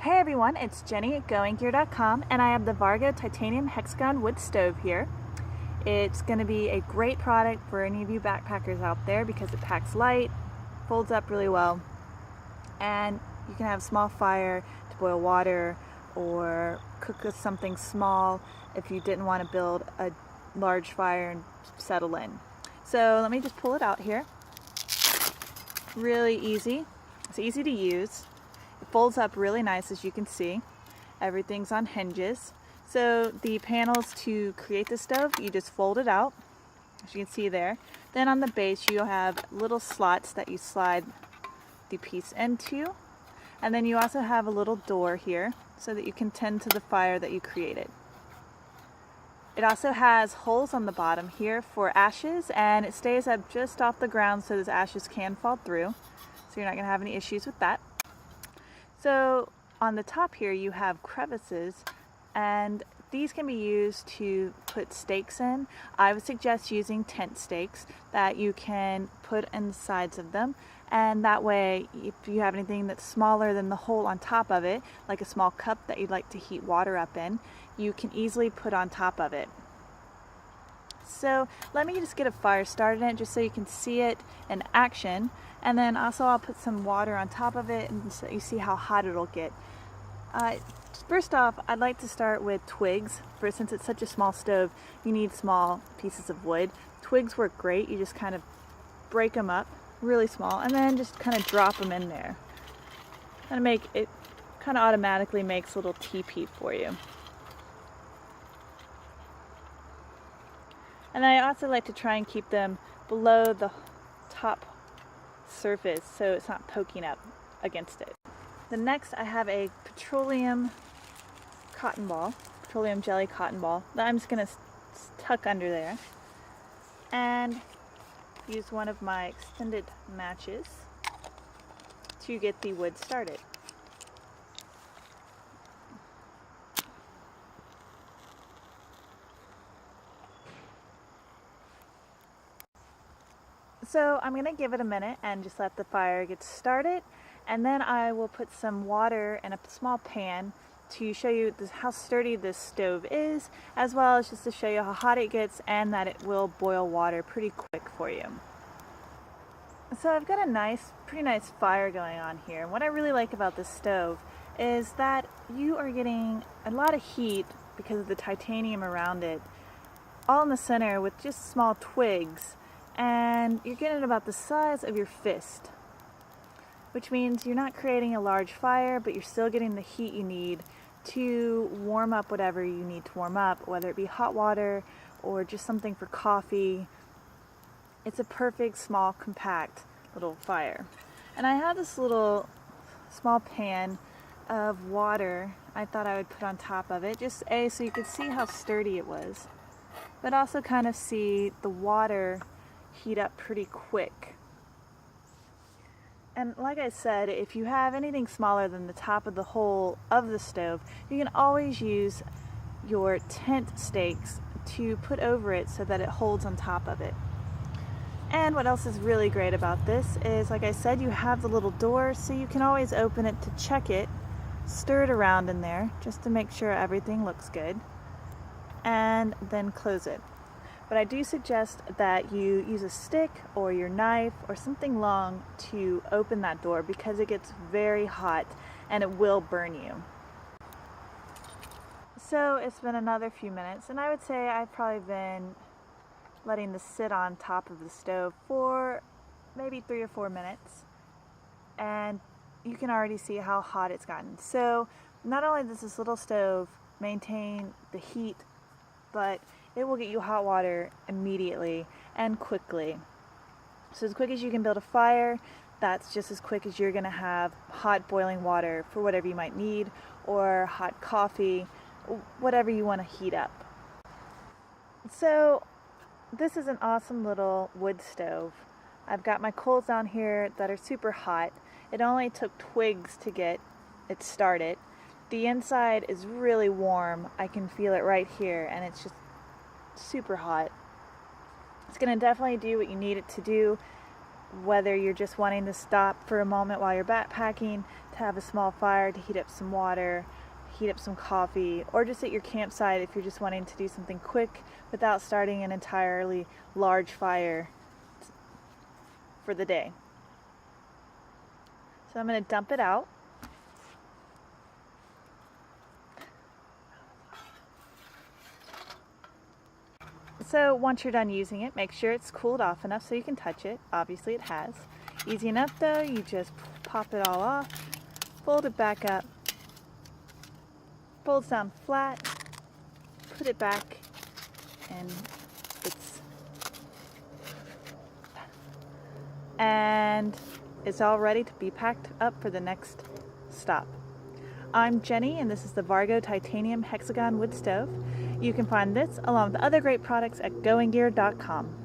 Hey everyone, it's Jenny at goinggear.com and I have the Vargo titanium hexagon wood stove here. It's going to be a great product for any of you backpackers out there because it packs light, folds up really well, and you can have a small fire to boil water or cook with something small if you didn't want to build a large fire and settle in. So let me just pull it out here. Really easy. It's easy to use. It folds up really nice, as you can see. Everything's on hinges. So the panels to create the stove, you just fold it out, as you can see there. Then on the base you'll have little slots that you slide the piece into. And then you also have a little door here so that you can tend to the fire that you created. It also has holes on the bottom here for ashes, and it stays up just off the ground so those ashes can fall through. So you're not going to have any issues with that. So on the top here you have crevices, and these can be used to put stakes in. I would suggest using tent stakes that you can put in the sides of them, and that way if you have anything that's smaller than the hole on top of it, like a small cup that you'd like to heat water up in, you can easily put on top of it. So let me just get a fire started in it just so you can see it in action, and then also I'll put some water on top of it and so you see how hot it'll get. First off, I'd like to start with twigs. Since it's such a small stove, you need small pieces of wood. Twigs work great. You just kind of break them up really small and then just kind of drop them in there. And make it kind of automatically makes a little teepee for you. And I also like to try and keep them below the top surface so it's not poking up against it. The next I have a petroleum jelly cotton ball that I'm just going to tuck under there and use one of my extended matches to get the wood started. So I'm going to give it a minute and just let the fire get started, and then I will put some water in a small pan to show you how sturdy this stove is, as well as just to show you how hot it gets and that it will boil water pretty quick for you. So I've got a pretty nice fire going on here, and what I really like about this stove is that you are getting a lot of heat because of the titanium around it, all in the center with just small twigs. And you're getting about the size of your fist, which means you're not creating a large fire, but you're still getting the heat you need to warm up whatever you need to warm up, whether it be hot water or just something for coffee. It's a perfect, small, compact little fire. And I have this little small pan of water I thought I would put on top of it, just so you could see how sturdy it was, but also kind of see the water heat up pretty quick. And like I said, if you have anything smaller than the top of the hole of the stove, you can always use your tent stakes to put over it so that it holds on top of it. And what else is really great about this is, like I said, you have the little door, so you can always open it to check it, stir it around in there just to make sure everything looks good, and then close it. But I do suggest that you use a stick or your knife or something long to open that door because it gets very hot and it will burn you. So it's been another few minutes, and I would say I've probably been letting this sit on top of the stove for maybe 3 or 4 minutes, and you can already see how hot it's gotten. So not only does this little stove maintain the heat, but it will get you hot water immediately and quickly. So as quick as you can build a fire, that's just as quick as you're going to have hot boiling water for whatever you might need, or hot coffee, whatever you want to heat up. So this is an awesome little wood stove. I've got my coals down here that are super hot. It only took twigs to get it started. The inside is really warm. I can feel it right here, and it's just super hot. It's going to definitely do what you need it to do whether you're just wanting to stop for a moment while you're backpacking, to have a small fire, to heat up some water, heat up some coffee, or just at your campsite if you're just wanting to do something quick without starting an entirely large fire for the day. So I'm going to dump it out. So once you're done using it, make sure it's cooled off enough so you can touch it. Obviously it has. Easy enough though, you just pop it all off, fold it back up, folds down flat, put it back, and it's all ready to be packed up for the next stop. I'm Jenny, and this is the Vargo Titanium Hexagon Wood Stove. You can find this along with other great products at goinggear.com.